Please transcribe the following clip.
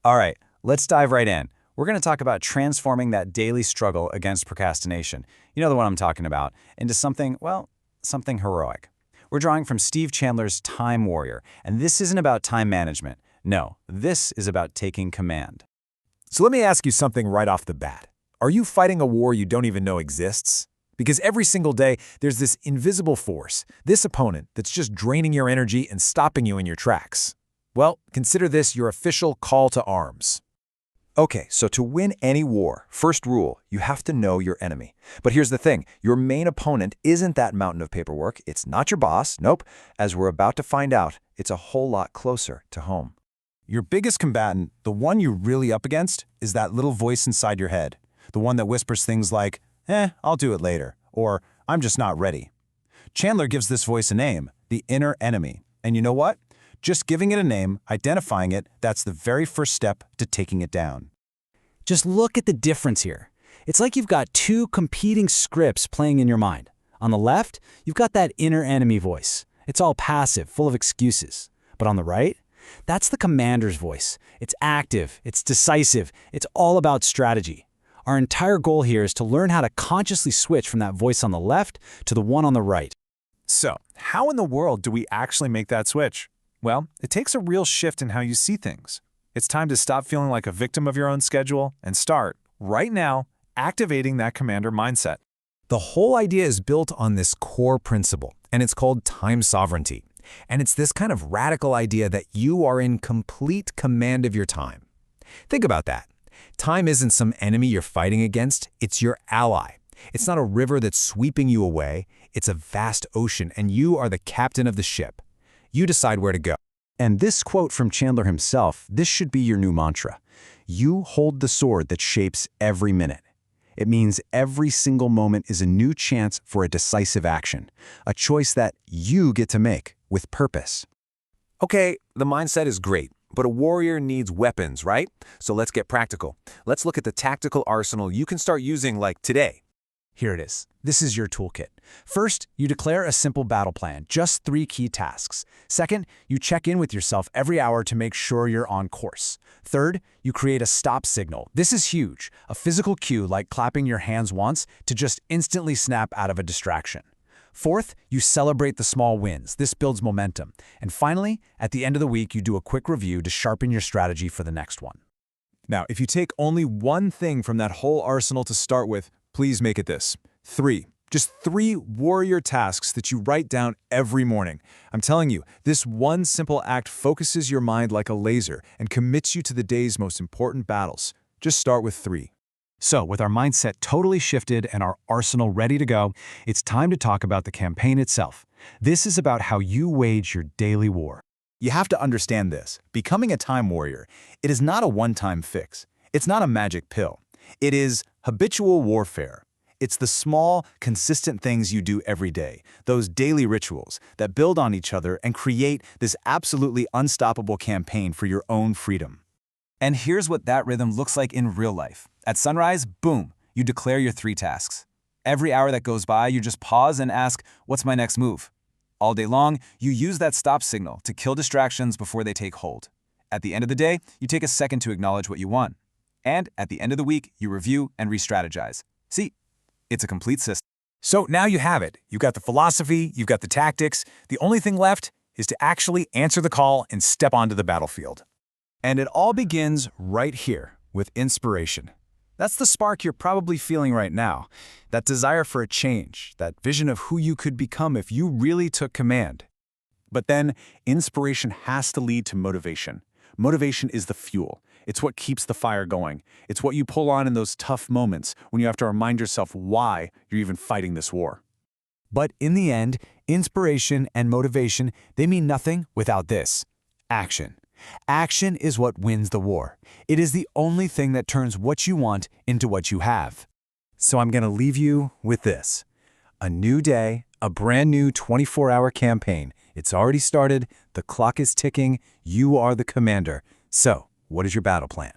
All right, let's dive right in. We're going to talk about transforming that daily struggle against procrastination, you know the one I'm talking about, into something, well, something heroic. We're drawing from Steve Chandler's Time Warrior, and this isn't about time management. No, this is about taking command. So let me ask you something right off the bat. Are you fighting a war you don't even know exists? Because every single day, there's this invisible force, this opponent that's just draining your energy and stopping you in your tracks. Well, consider this your official call to arms. Okay, so to win any war, first rule, you have to know your enemy. But here's the thing, your main opponent isn't that mountain of paperwork, it's not your boss, nope. As we're about to find out, it's a whole lot closer to home. Your biggest combatant, the one you're really up against, is that little voice inside your head. The one that whispers things like, I'll do it later, or I'm just not ready. Chandler gives this voice a name, the inner enemy. And you know what? Just giving it a name, identifying it, that's the very first step to taking it down. Just look at the difference here. It's like you've got two competing scripts playing in your mind. On the left, you've got that inner enemy voice. It's all passive, full of excuses. But on the right, that's the commander's voice. It's active, it's decisive, it's all about strategy. Our entire goal here is to learn how to consciously switch from that voice on the left to the one on the right. So, how in the world do we actually make that switch? Well, it takes a real shift in how you see things. It's time to stop feeling like a victim of your own schedule and start, right now, activating that commander mindset. The whole idea is built on this core principle, and it's called time sovereignty. And it's this kind of radical idea that you are in complete command of your time. Think about that. Time isn't some enemy you're fighting against, it's your ally. It's not a river that's sweeping you away, it's a vast ocean, and you are the captain of the ship. You decide where to go. And this quote from Chandler himself, this should be your new mantra. You hold the sword that shapes every minute. It means every single moment is a new chance for a decisive action, a choice that you get to make with purpose. Okay, the mindset is great, but a warrior needs weapons, right? So let's get practical. Let's look at the tactical arsenal you can start using like today. Here it is. This is your toolkit. First, you declare a simple battle plan, just 3 key tasks. Second, you check in with yourself every hour to make sure you're on course. Third, you create a stop signal. This is huge, a physical cue like clapping your hands once to just instantly snap out of a distraction. Fourth, you celebrate the small wins. This builds momentum. And finally, at the end of the week, you do a quick review to sharpen your strategy for the next one. Now, if you take only one thing from that whole arsenal to start with, please make it this. 3. Just 3 warrior tasks that you write down every morning. I'm telling you, this one simple act focuses your mind like a laser and commits you to the day's most important battles. Just start with 3. So, with our mindset totally shifted and our arsenal ready to go, it's time to talk about the campaign itself. This is about how you wage your daily war. You have to understand this. Becoming a time warrior, it is not a one-time fix. It's not a magic pill. It is habitual warfare. It's the small, consistent things you do every day, those daily rituals that build on each other and create this absolutely unstoppable campaign for your own freedom. And here's what that rhythm looks like in real life. At sunrise, boom, you declare your 3 tasks. Every hour that goes by, you just pause and ask, what's my next move? All day long, you use that stop signal to kill distractions before they take hold. At the end of the day, you take a second to acknowledge what you won. And at the end of the week, you review and re-strategize. See, it's a complete system. So now you have it. You've got the philosophy, you've got the tactics. The only thing left is to actually answer the call and step onto the battlefield. And it all begins right here with inspiration. That's the spark you're probably feeling right now, that desire for a change, that vision of who you could become if you really took command. But then, inspiration has to lead to motivation. Motivation is the fuel. It's what keeps the fire going. It's what you pull on in those tough moments when you have to remind yourself why you're even fighting this war. But in the end, inspiration and motivation, they mean nothing without this: action. Action is what wins the war. It is the only thing that turns what you want into what you have. So I'm going to leave you with this. A new day, a brand new 24-hour campaign. It's already started, the clock is ticking, you are the commander. So, what is your battle plan?